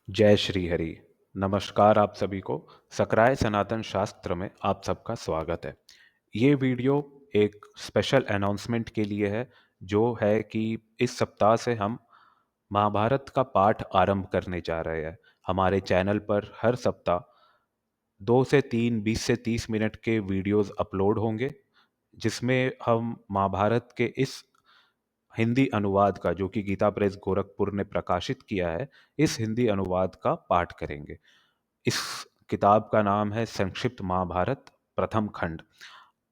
जय श्री हरि। नमस्कार आप सभी को। सकराय सनातन शास्त्र में आप सबका स्वागत है। ये वीडियो एक स्पेशल अनाउंसमेंट के लिए है, जो है कि इस सप्ताह से हम महाभारत का पाठ आरंभ करने जा रहे हैं। हमारे चैनल पर हर सप्ताह 2 से 3, 20 से 30 मिनट के वीडियोस अपलोड होंगे, जिसमें हम महाभारत के इस हिंदी अनुवाद का, जो कि गीता प्रेस गोरखपुर ने प्रकाशित किया है, इस हिंदी अनुवाद का पाठ करेंगे। इस किताब का नाम है संक्षिप्त महाभारत प्रथम खंड।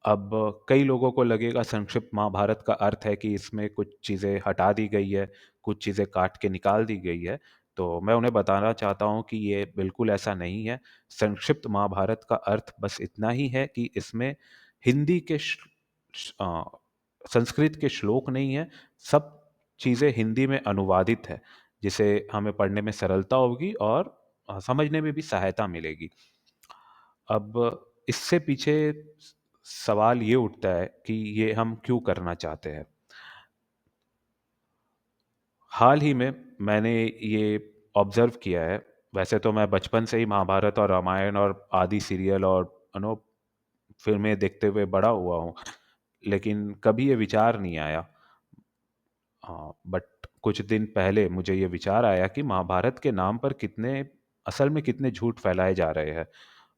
अब कई लोगों को लगेगा संक्षिप्त महाभारत का अर्थ है कि इसमें कुछ चीज़ें हटा दी गई है, कुछ चीज़ें काट के निकाल दी गई है। तो मैं उन्हें बताना चाहता हूँ कि ये बिल्कुल ऐसा नहीं है। संक्षिप्त महाभारत का अर्थ बस इतना ही है कि इसमें हिंदी के संस्कृत के श्लोक नहीं है। सब चीज़ें हिंदी में अनुवादित है, जिसे हमें पढ़ने में सरलता होगी और समझने में भी सहायता मिलेगी। अब इससे पीछे सवाल ये उठता है कि ये हम क्यों करना चाहते हैं। हाल ही में मैंने ये ऑब्जर्व किया है। वैसे तो मैं बचपन से ही महाभारत और रामायण और आदि सीरियल और फिल्में देखते हुए बड़ा हुआ हूँ, लेकिन कभी ये विचार नहीं आया। हाँ, बट कुछ दिन पहले मुझे ये विचार आया कि महाभारत के नाम पर असल में कितने झूठ फैलाए जा रहे हैं।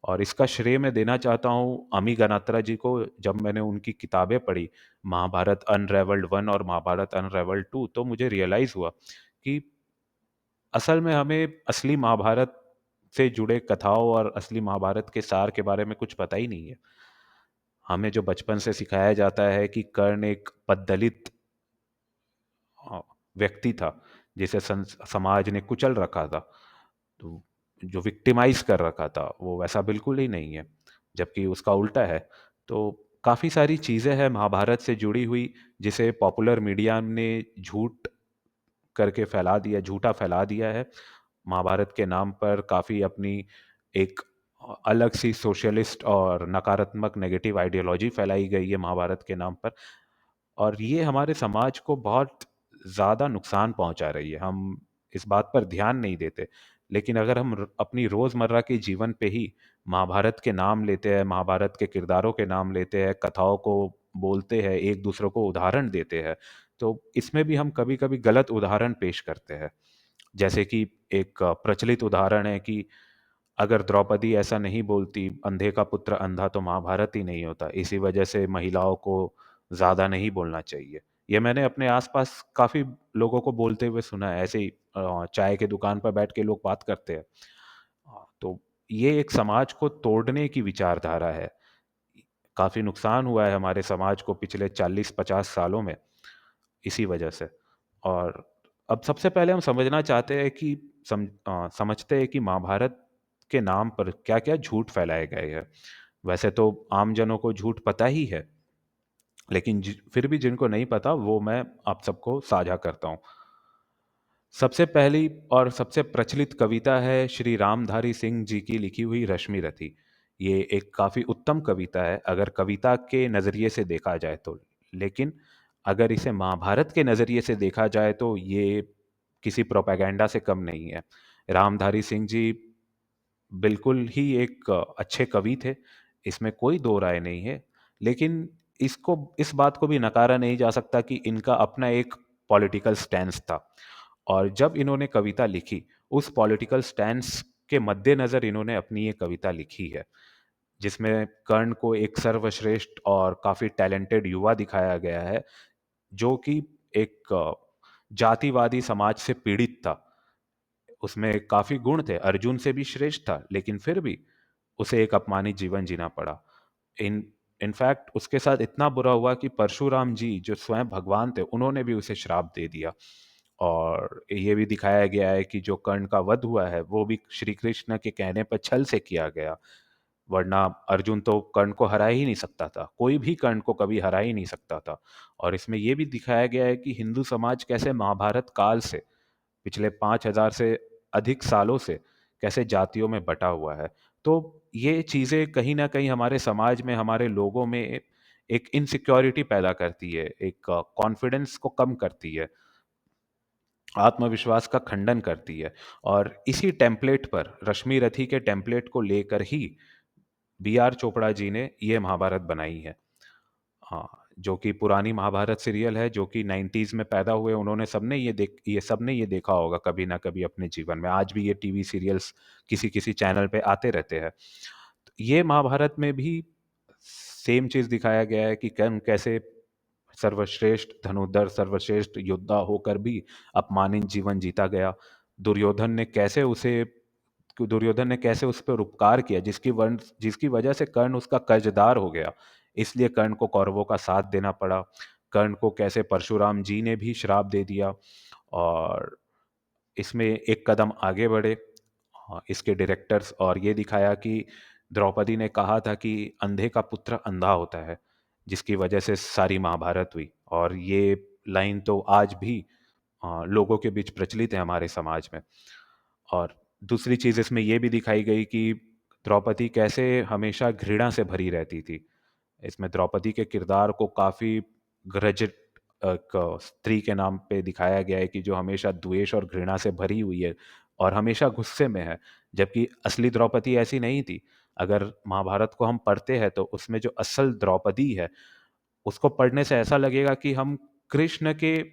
और इसका श्रेय मैं देना चाहता हूँ अमी गनात्रा जी को। जब मैंने उनकी किताबें पढ़ी, महाभारत अनरेवल्ड 1 और महाभारत अनरेवल्ड 2, तो मुझे रियलाइज हुआ कि असल में हमें असली महाभारत से जुड़े कथाओं और असली महाभारत के सार के बारे में कुछ पता ही नहीं है। हमें जो बचपन से सिखाया जाता है कि कर्ण एक पद्दलित अ, व्यक्ति था, जिसे समाज ने कुचल रखा था, तो जो विक्टिमाइज कर रखा था, वो वैसा बिल्कुल ही नहीं है, जबकि उसका उल्टा है। तो काफ़ी सारी चीज़ें हैं महाभारत से जुड़ी हुई, जिसे पॉपुलर मीडिया ने झूठ करके फैला दिया, झूठा फैला दिया है। महाभारत के नाम पर काफ़ी अपनी एक अलग सी सोशलिस्ट और नकारात्मक नेगेटिव आइडियोलॉजी फैलाई गई है महाभारत के नाम पर। और ये हमारे समाज को बहुत ज़्यादा नुकसान पहुंचा रही है। हम इस बात पर ध्यान नहीं देते, लेकिन अगर हम अपनी रोज़मर्रा के जीवन पे ही महाभारत के नाम लेते हैं, महाभारत के किरदारों के नाम लेते हैं, कथाओं को बोलते हैं, एक दूसरे को उदाहरण देते हैं, तो इसमें भी हम कभी कभी गलत उदाहरण पेश करते हैं। जैसे कि एक प्रचलित उदाहरण है कि अगर द्रौपदी ऐसा नहीं बोलती, अंधे का पुत्र अंधा, तो महाभारत ही नहीं होता। इसी वजह से महिलाओं को ज़्यादा नहीं बोलना चाहिए। ये मैंने अपने आसपास काफ़ी लोगों को बोलते हुए सुना है। ऐसे ही चाय के दुकान पर बैठ के लोग बात करते हैं। तो ये एक समाज को तोड़ने की विचारधारा है। काफ़ी नुकसान हुआ है हमारे समाज को पिछले 40-50 सालों में इसी वजह से। और अब सबसे पहले हम समझना चाहते हैं कि समझते हैं कि महाभारत के नाम पर क्या क्या झूठ फैलाए गए हैं। वैसे तो आम जनों को झूठ पता ही है, लेकिन फिर भी जिनको नहीं पता, वो मैं आप सबको साझा करता हूँ। सबसे पहली और सबसे प्रचलित कविता है श्री रामधारी सिंह जी की लिखी हुई रश्मि रथी। ये एक काफ़ी उत्तम कविता है अगर कविता के नज़रिए से देखा जाए तो। लेकिन अगर इसे महाभारत के नज़रिए से देखा जाए तो ये किसी प्रोपेगेंडा से कम नहीं है। रामधारी सिंह जी बिल्कुल ही एक अच्छे कवि थे, इसमें कोई दो राय नहीं है। लेकिन इसको इस बात को भी नकारा नहीं जा सकता कि इनका अपना एक पॉलिटिकल स्टैंस था। और जब इन्होंने कविता लिखी, उस पॉलिटिकल स्टैंस के मद्देनज़र इन्होंने अपनी ये कविता लिखी है, जिसमें कर्ण को एक सर्वश्रेष्ठ और काफ़ी टैलेंटेड युवा दिखाया गया है, जो कि एक जातिवादी समाज से पीड़ित था। उसमें काफ़ी गुण थे, अर्जुन से भी श्रेष्ठ था, लेकिन फिर भी उसे एक अपमानित जीवन जीना पड़ा। इन इनफैक्ट उसके साथ इतना बुरा हुआ कि परशुराम जी, जो स्वयं भगवान थे, उन्होंने भी उसे श्राप दे दिया। और ये भी दिखाया गया है कि जो कर्ण का वध हुआ है, वो भी श्री कृष्ण के कहने पर छल से किया गया। वरना अर्जुन तो कर्ण को हरा ही नहीं सकता था, कोई भी कर्ण को कभी हरा ही नहीं सकता था। और इसमें यह भी दिखाया गया है कि हिंदू समाज कैसे महाभारत काल से, पिछले 5,000 से अधिक सालों से, कैसे जातियों में बटा हुआ है। तो ये चीज़ें कहीं ना कहीं हमारे समाज में, हमारे लोगों में एक इनसिक्योरिटी पैदा करती है, एक कॉन्फिडेंस को कम करती है। आत्मविश्वास का खंडन करती है। और इसी टेम्पलेट पर, रश्मि रथी के टेम्पलेट को लेकर ही बी आर चोपड़ा जी ने ये महाभारत बनाई है। हाँ, जो कि पुरानी महाभारत सीरियल है, जो कि 90s में पैदा हुए, उन्होंने सबने ये सबने ये देखा होगा कभी ना कभी अपने जीवन में। आज भी ये टीवी सीरियल्स किसी किसी चैनल पे आते रहते हैं। तो ये महाभारत में भी सेम चीज दिखाया गया है कि कर्ण कैसे सर्वश्रेष्ठ धनुर्धर, सर्वश्रेष्ठ योद्धा होकर भी अपमानित जीवन जीता गया। दुर्योधन ने कैसे उसे दुर्योधन ने कैसे उस पर उपकार किया, जिसकी वजह से कर्ण उसका कर्जदार हो गया। इसलिए कर्ण को कौरवों का साथ देना पड़ा। कर्ण को कैसे परशुराम जी ने भी श्राप दे दिया। और इसमें एक कदम आगे बढ़े, इसके डायरेक्टर्स, और ये दिखाया कि द्रौपदी ने कहा था कि अंधे का पुत्र अंधा होता है, जिसकी वजह से सारी महाभारत हुई। और ये लाइन तो आज भी लोगों के बीच प्रचलित है हमारे समाज में। और दूसरी चीज इसमें यह भी दिखाई गई कि द्रौपदी कैसे हमेशा घृणा से भरी रहती थी। इसमें द्रौपदी के किरदार को काफी ग्रज स्त्री के नाम पे दिखाया गया है कि जो हमेशा द्वेष और घृणा से भरी हुई है और हमेशा गुस्से में है। जबकि असली द्रौपदी ऐसी नहीं थी। अगर महाभारत को हम पढ़ते हैं तो उसमें जो असल द्रौपदी है, उसको पढ़ने से ऐसा लगेगा कि हम कृष्ण के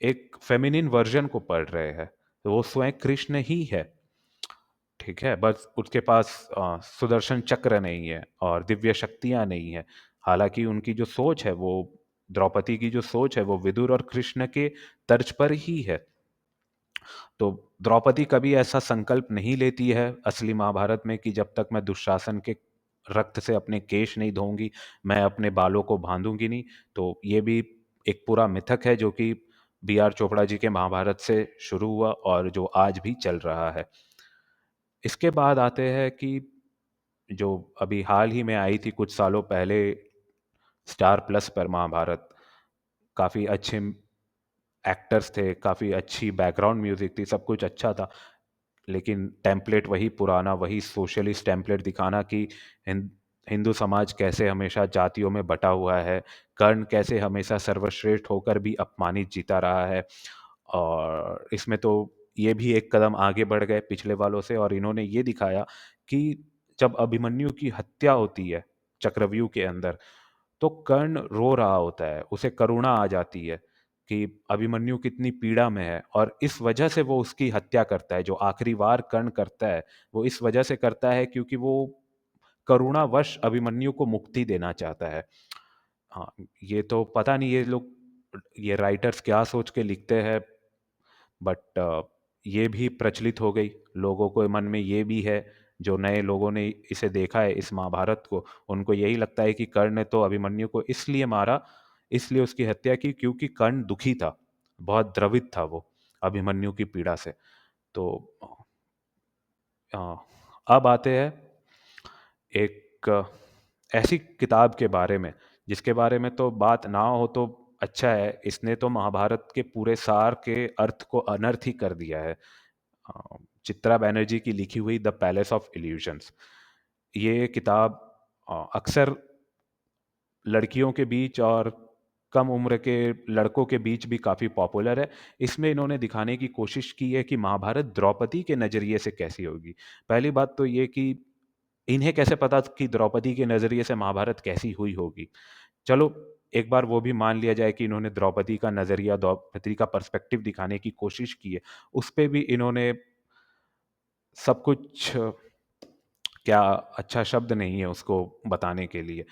एक फेमिनिन वर्जन को पढ़ रहे हैं। तो वो स्वयं कृष्ण ही है। ठीक है, बस उसके पास सुदर्शन चक्र नहीं है और दिव्य शक्तियां नहीं है। हालांकि उनकी जो सोच है वो, द्रौपदी की जो सोच है वो विदुर और कृष्ण के तर्ज पर ही है। तो द्रौपदी कभी ऐसा संकल्प नहीं लेती है असली महाभारत में कि जब तक मैं दुशासन के रक्त से अपने केश नहीं धोऊंगी, मैं अपने बालों को बांधूंगी नहीं। तो ये भी एक पूरा मिथक है जो कि बी आर चोपड़ा जी के महाभारत से शुरू हुआ और जो आज भी चल रहा है। इसके बाद आते हैं कि जो अभी हाल ही में आई थी कुछ सालों पहले स्टार प्लस पर महाभारत। काफ़ी अच्छे एक्टर्स थे, काफ़ी अच्छी बैकग्राउंड म्यूजिक थी, सब कुछ अच्छा था। लेकिन टेम्पलेट वही पुराना, वही सोशलिस्ट टेम्पलेट दिखाना कि हिं- हिंदू समाज कैसे हमेशा जातियों में बटा हुआ है, कर्ण कैसे हमेशा सर्वश्रेष्ठ होकर भी अपमानित जीता रहा है। और इसमें तो ये भी एक कदम आगे बढ़ गए पिछले वालों से, और इन्होंने ये दिखाया कि जब अभिमन्यु की हत्या होती है चक्रव्यूह के अंदर, तो कर्ण रो रहा होता है, उसे करुणा आ जाती है कि अभिमन्यु कितनी पीड़ा में है, और इस वजह से वो उसकी हत्या करता है। जो आखिरी वार कर्ण करता है वो इस वजह से करता है क्योंकि वो करुणावश अभिमन्यु को मुक्ति देना चाहता है। हाँ, ये तो पता नहीं ये लोग, ये राइटर्स क्या सोच के लिखते हैं, बट ये भी प्रचलित हो गई। लोगों को मन में ये भी है, जो नए लोगों ने इसे देखा है इस महाभारत को, उनको यही लगता है कि कर्ण ने तो अभिमन्यु को इसलिए मारा, इसलिए उसकी हत्या की क्योंकि कर्ण दुखी था, बहुत द्रवित था वो अभिमन्यु की पीड़ा से। तो अ, अब आते हैं एक ऐसी किताब के बारे में जिसके बारे में तो बात ना हो तो अच्छा है। इसने तो महाभारत के पूरे सार के अर्थ को अनर्थ ही कर दिया है। चित्रा बनर्जी की लिखी हुई द पैलेस ऑफ इल्यूशंस। ये किताब अक्सर लड़कियों के बीच और कम उम्र के लड़कों के बीच भी काफ़ी पॉपुलर है। इसमें इन्होंने दिखाने की कोशिश की है कि महाभारत द्रौपदी के नज़रिए से कैसी होगी। पहली बात तो ये कि इन्हें कैसे पता कि द्रौपदी के नज़रिए से महाभारत कैसी हुई होगी। चलो, एक बार वो भी मान लिया जाए कि इन्होंने द्रौपदी का नज़रिया, द्रौपदी का पर्सपेक्टिव दिखाने की कोशिश की है। उस पे भी इन्होंने सब कुछ, क्या अच्छा शब्द नहीं है उसको बताने के लिए।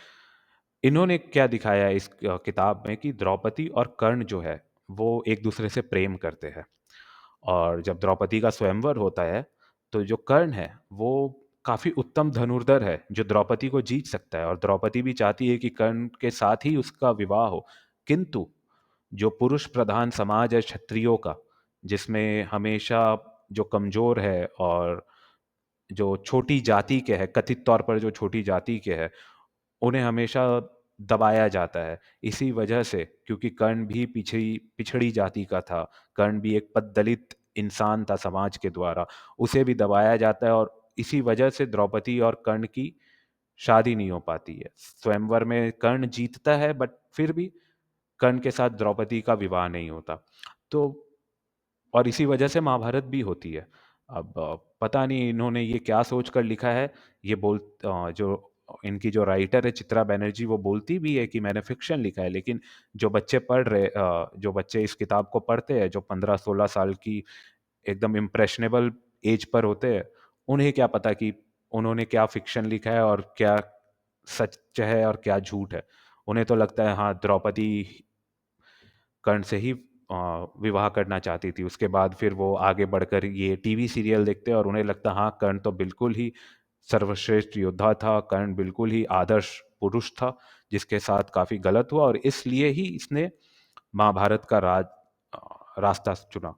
इन्होंने क्या दिखाया है इस किताब में कि द्रौपदी और कर्ण जो है वो एक दूसरे से प्रेम करते हैं। और जब द्रौपदी का स्वयंवर होता है तो जो कर्ण है वो काफी उत्तम धनुर्धर है जो द्रौपदी को जीत सकता है, और द्रौपदी भी चाहती है कि कर्ण के साथ ही उसका विवाह हो। किंतु जो पुरुष प्रधान समाज है क्षत्रियों का, जिसमें हमेशा जो कमजोर है और जो छोटी जाति के है, कथित तौर पर जो छोटी जाति के है, उन्हें हमेशा दबाया जाता है। इसी वजह से, क्योंकि कर्ण भी पिछड़ी पिछड़ी जाति का था, कर्ण भी एक पददलित इंसान था समाज के द्वारा, उसे भी दबाया जाता है। और इसी वजह से द्रौपदी और कर्ण की शादी नहीं हो पाती है। स्वयंवर में कर्ण जीतता है बट फिर भी कर्ण के साथ द्रौपदी का विवाह नहीं होता। तो और इसी वजह से महाभारत भी होती है। अब पता नहीं इन्होंने ये क्या सोच कर लिखा है। ये जो इनकी जो राइटर है चित्रा बनर्जी, वो बोलती भी है कि मैंने फिक्शन लिखा है, लेकिन जो बच्चे इस किताब को पढ़ते हैं, जो 15-16 साल की एकदम इम्प्रेशनेबल एज पर होते हैं, उन्हें क्या पता कि उन्होंने क्या फिक्शन लिखा है और क्या सच है और क्या झूठ है। उन्हें तो लगता है हाँ, द्रौपदी कर्ण से ही विवाह करना चाहती थी। उसके बाद फिर वो आगे बढ़कर ये टीवी सीरियल देखते हैं और उन्हें लगता हाँ, कर्ण तो बिल्कुल ही सर्वश्रेष्ठ योद्धा था, कर्ण बिल्कुल ही आदर्श पुरुष था, जिसके साथ काफी गलत हुआ और इसलिए ही इसने महाभारत का रास्ता चुना,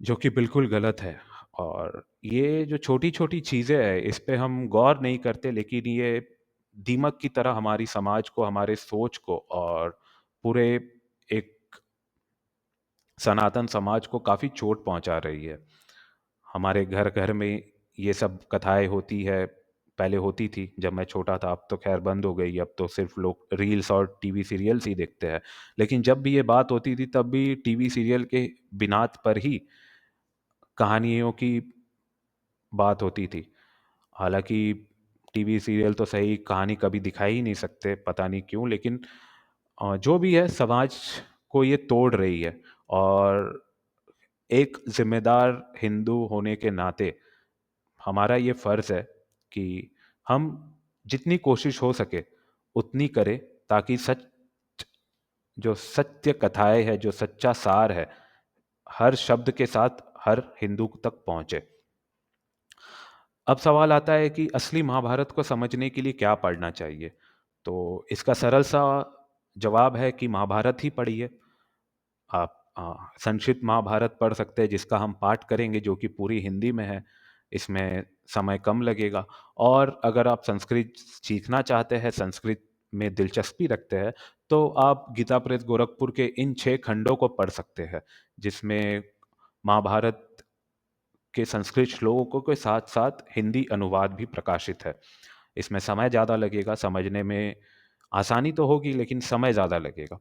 जो कि बिल्कुल गलत है। और ये जो छोटी छोटी चीजें हैं, इस पे हम गौर नहीं करते, लेकिन ये दीमक की तरह हमारी समाज को, हमारे सोच को और पूरे एक सनातन समाज को काफी चोट पहुंचा रही है। हमारे घर घर में ये सब कथाएं होती है, पहले होती थी जब मैं छोटा था, अब तो खैर बंद हो गई, अब तो सिर्फ लोग रील्स और टीवी सीरियल्स ही देखते हैं। लेकिन जब भी ये बात होती थी तब भी टीवी सीरियल के बिनात पर ही कहानियों की बात होती थी। हालांकि टीवी सीरियल तो सही कहानी कभी दिखा ही नहीं सकते, पता नहीं क्यों, लेकिन जो भी है समाज को ये तोड़ रही है। और एक जिम्मेदार हिंदू होने के नाते हमारा ये फर्ज है कि हम जितनी कोशिश हो सके उतनी करें, ताकि जो सत्य कथाएं है, जो सच्चा सार है, हर शब्द के साथ हर हिंदू तक पहुंचे। अब सवाल आता है कि असली महाभारत को समझने के लिए क्या पढ़ना चाहिए। तो इसका सरल सा जवाब है कि महाभारत ही पढ़िए। आप संक्षिप्त महाभारत पढ़ सकते हैं, जिसका हम पाठ करेंगे, जो कि पूरी हिंदी में है। इसमें समय कम लगेगा। और अगर आप संस्कृत सीखना चाहते हैं, संस्कृत में दिलचस्पी रखते हैं, तो आप गीता प्रेस गोरखपुर के इन 6 खंडों को पढ़ सकते हैं, जिसमें महाभारत के संस्कृत श्लोकों के साथ साथ हिंदी अनुवाद भी प्रकाशित है। इसमें समय ज़्यादा लगेगा, समझने में आसानी तो होगी लेकिन समय ज़्यादा लगेगा।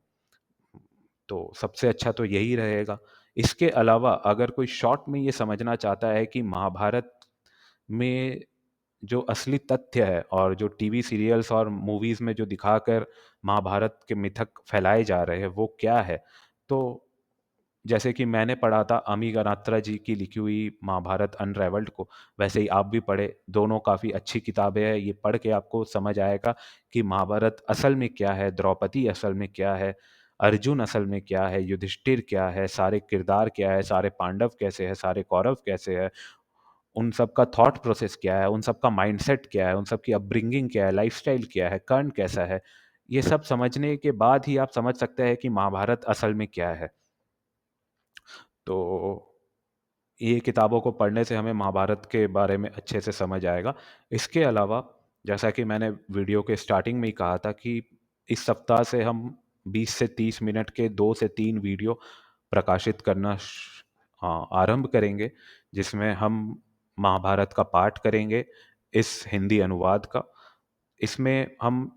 तो सबसे अच्छा तो यही रहेगा। इसके अलावा अगर कोई शॉर्ट में ये समझना चाहता है कि महाभारत में जो असली तथ्य है और जो टीवी सीरियल्स और मूवीज में जो दिखाकर महाभारत के मिथक फैलाए जा रहे हैं वो क्या है, तो जैसे कि मैंने पढ़ा था अमी गणात्रा जी की लिखी हुई महाभारत अनरेवल्ड को, वैसे ही आप भी पढ़े। दोनों काफ़ी अच्छी किताबें हैं। ये पढ़ के आपको समझ आएगा कि महाभारत असल में क्या है, द्रौपदी असल में क्या है, अर्जुन असल में क्या है, युधिष्ठिर क्या है, सारे किरदार क्या है, सारे पांडव कैसे हैं, सारे कौरव कैसे हैं, उन सब का थॉट प्रोसेस क्या है, उन सब का माइंडसेट क्या है, उन सब की अपब्रिंगिंग क्या है, लाइफस्टाइल क्या है, कर्ण कैसा है। ये सब समझने के बाद ही आप समझ सकते हैं कि महाभारत असल में क्या है। तो ये किताबों को पढ़ने से हमें महाभारत के बारे में अच्छे से समझ आएगा। इसके अलावा जैसा कि मैंने वीडियो के स्टार्टिंग में ही कहा था कि इस सप्ताह से हम 20 से 30 मिनट के 2 से 3 वीडियो प्रकाशित करना आरंभ करेंगे, जिसमें हम महाभारत का पाठ करेंगे, इस हिंदी अनुवाद का। इसमें हम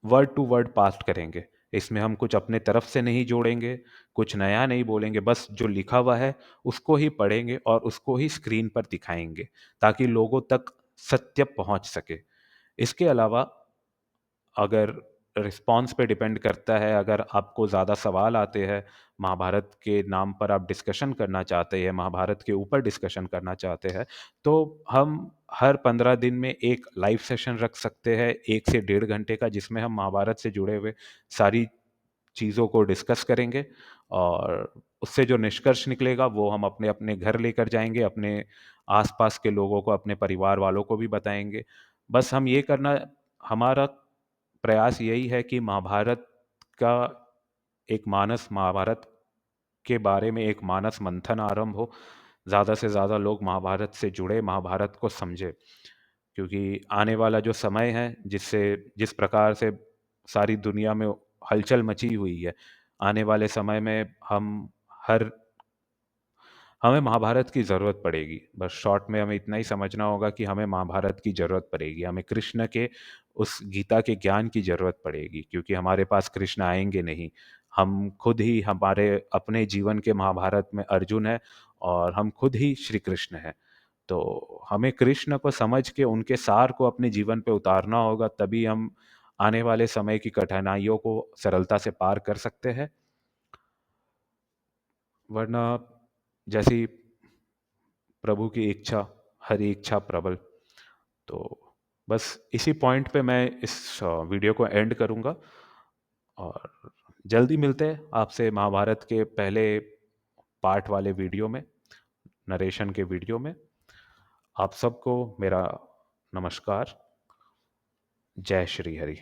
वर्ड टू वर्ड पास्ट करेंगे। इसमें हम कुछ अपने तरफ से नहीं जोड़ेंगे, कुछ नया नहीं बोलेंगे, बस जो लिखा हुआ है उसको ही पढ़ेंगे और उसको ही स्क्रीन पर दिखाएंगे, ताकि लोगों तक सत्य पहुंच सके। इसके अलावा अगर रिस्पॉन्स पे डिपेंड करता है, अगर आपको ज़्यादा सवाल आते हैं, महाभारत के नाम पर आप डिस्कशन करना चाहते हैं, महाभारत के ऊपर डिस्कशन करना चाहते हैं, तो हम हर 15 दिन में एक लाइव सेशन रख सकते हैं, 1 से 1.5 घंटे का, जिसमें हम महाभारत से जुड़े हुए सारी चीज़ों को डिस्कस करेंगे। और उससे जो निष्कर्ष निकलेगा वो हम अपने अपने घर लेकर जाएंगे, अपने आसपास के लोगों को, अपने परिवार वालों को भी बताएंगे। बस हम ये करना, हमारा प्रयास यही है कि महाभारत का एक मानस महाभारत के बारे में एक मानस मंथन आरंभ हो। ज़्यादा से ज़्यादा लोग महाभारत से जुड़े, महाभारत को समझे, क्योंकि आने वाला जो समय है, जिस प्रकार से सारी दुनिया में हलचल मची हुई है, आने वाले समय में हर हमें महाभारत की ज़रूरत पड़ेगी। बस शॉर्ट में हमें इतना ही समझना होगा कि हमें महाभारत की ज़रूरत पड़ेगी, हमें कृष्ण के उस गीता के ज्ञान की ज़रूरत पड़ेगी, क्योंकि हमारे पास कृष्ण आएंगे नहीं। हम खुद ही हमारे अपने जीवन के महाभारत में अर्जुन है और हम खुद ही श्री कृष्ण हैं। तो हमें कृष्ण को समझ के उनके सार को अपने जीवन पे उतारना होगा, तभी हम आने वाले समय की कठिनाइयों को सरलता से पार कर सकते हैं। वरना जैसी प्रभु की इच्छा, हरी इच्छा प्रबल। तो बस इसी पॉइंट पे मैं इस वीडियो को एंड करूँगा और जल्दी मिलते हैं आपसे महाभारत के पहले पार्ट वाले वीडियो में, नरेशन के वीडियो में। आप सबको मेरा नमस्कार। जय श्री हरि।